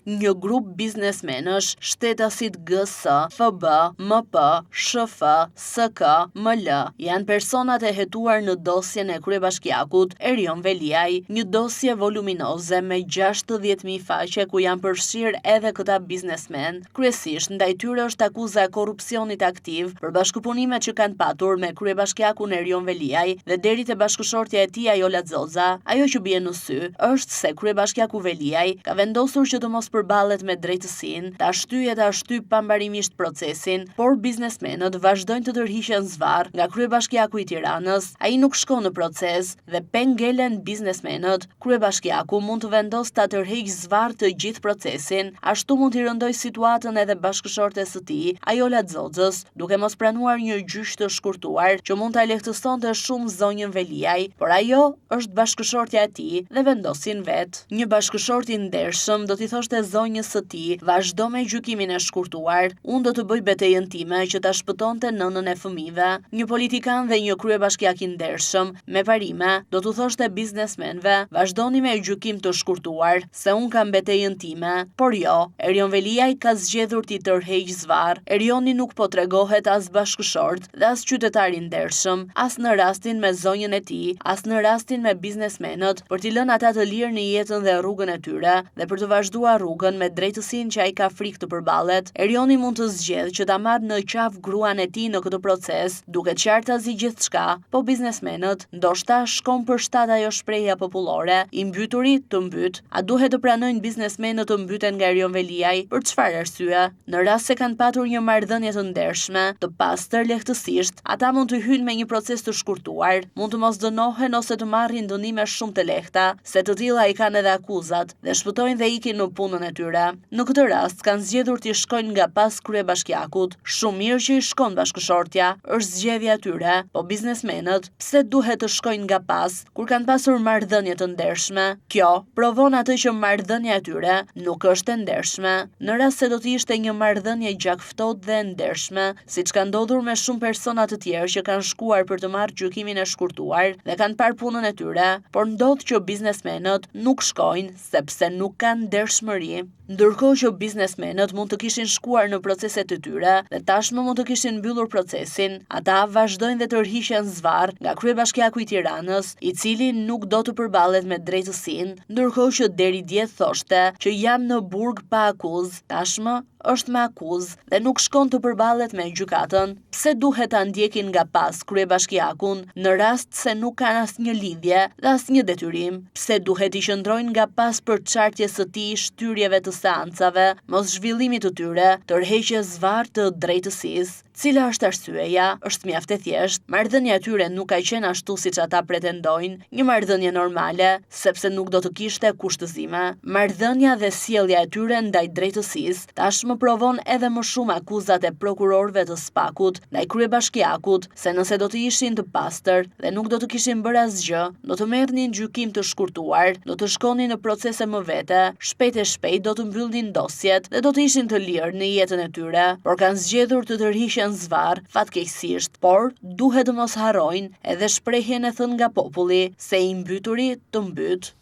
një grup biznesmenësh, shtetasit GS, FB, MP, SHF, SK, ML, janë personat e hetuar në dosjen e kryebashkiakut Erion Veliaj, një dosje voluminoze me 60.000 faqe ku janë përfshirë edhe këta biznesmen. Kryesisht ndaj tyre është akuza e korrupsionit aktiv për bashkëpunimet që kanë patur me kryebashkiakun Erion Veliaj dhe deri te bashkëshortja e tij Ajola Xoza. Ajo që bie në sy është se kryebashkiaku Veliaj ka vendosur që të mos përballet me drejtësinë, ta shtyj pambarimisht procesin, por biznesmenët vazhdojnë të tërhiqen zvarr nga kryebashkiaku i Tiranës. Ai nuk shkon në proces dhe pengelen biznesmenët. Kryebashkiaku mund të vendosë ta tërheqë zvarr të gjithë procesin, ashtu mund t'i rëndojë situatën edhe bashkëshortes së tij, Ajola Xozës, duke mos pranuar një gjyq të shkurtuar që mund ta lehtësonte shumë zonjën Veliaj, por ajo është bashkëshortja e tij dhe vendosin vet. Një bashkëshort i ndershëm do t'i thoshte zonjës së tij, vazhdo me gjykimin e shkurtuar, unë do të bëj betejën time që ta shpëtonte nënën e fëmijëve. Një politikan dhe një kryebashkiak i ndershëm me parime do t'u thoshte biznesmenve, vazhdoni me gjykim të shkurtuar, se unë kam betejën time, por jo, Erion Veliaj ka zgjedhur t'i tërheq zvarr. Erioni nuk po tregohet as bashkëshort dhe as qytetar i ndershëm, as në rastin me zonjën e tij, as në rastin me biznesmenët, për t'i lënë ata të lirë në jetën dhe rrugën e tyre dhe për të vazhduar rrugën me drejtësinë që ai ka frikë të përballet. Erioni mund të zgjedhë që ta marrë në qafë gruan e tij në këtë proces, duke qartazi gjithçka, po biznesmenët ndoshta shkon për shtat ajo shprehja popullore, i mbyturi të mbyt. A duhet të pranojnë biznesmenët të mbyten nga Erion Veliaj? Për çfarë arsye? Në rast se kanë patur një marrëdhënie të ndershme, të pastër lehtësisht, ata mund të hyjnë me një proces të shkurtuar, mund të mos dënohen ose të marrin dënime shumë të lehta, se të tilla i kanë edhe akuzat dhe shpëtojnë dhe ikin në punën e tyre. Në këtë rast kanë zgjedhur të shkojnë nga pas kryebashkiakut. Shumë mirë që i shkon bashkëshortja, është zgjedhja e tyre, po biznesmenët pse duhet të shkojnë nga pas kur kanë pasur marrëdhënie të ndershme? Kjo provon atë që marrëdhënia e tyre nuk është e ndershme. Në rast se do të ishte një marrëdhënie gjakftohtë dhe e ndershme, siç ka ndodhur me shumë persona të tjerë që kanë shkuar për të marrë gjykimin e shkurtuar dhe kanë parë punën e tyre, por ndodh që biznesmenët nuk shkojnë sepse nuk kanë ndershmëri. Ndërkohë që biznesmenët mund të kishin shkuar në proceset e tyre dhe tashmë mund të kishin mbyllur procesin, ata vazhdojnë dhe tërhiqen zvarr nga kryebashkiaku i Tiranës, i cili nuk do të përballet me drejtësinë, ndërkohë që deri dje thoshte që jam në burg pa akuzë, tashmë është me akuzë dhe nuk shkon të përballet me gjykatën. Pse duhet ta ndjekin nga pas kryebashkiakun në rast se nuk kanë asnjë lidhje dhe asnjë detyrim? Pse duhet i qëndrojnë nga pas për çartjes së tij, shtyrjeve të seancave, mos zhvillimit të tyre, tërheqje zvarr të drejtësisë? Cila është arsyeja? Është mjaft e thjeshtë. Marrëdhënia e tyre nuk ka qenë ashtu siç ata pretendojnë, një marrëdhënie normale, sepse nuk do të kishte kushtëzime. Marrëdhënia dhe sjellja e tyre ndaj drejtësisë tashmë provon edhe më shumë akuzat e prokurorëve të SPAK-ut ndaj kryebashkiakut, se nëse do të ishin të pastër dhe nuk do të kishin bërë asgjë, do të merrnin gjykim të shkurtuar, do të shkonin në procese më vete, shpejt e shpejt do të mbyllnin dosjet dhe do të ishin të lirë në jetën e tyre, por kanë zgjedhur të tërhiqen zvarr, fatkeqësisht, por duhet të mos harrojnë edhe shprehjen e thënë nga populli se i mbyturi të mbyt.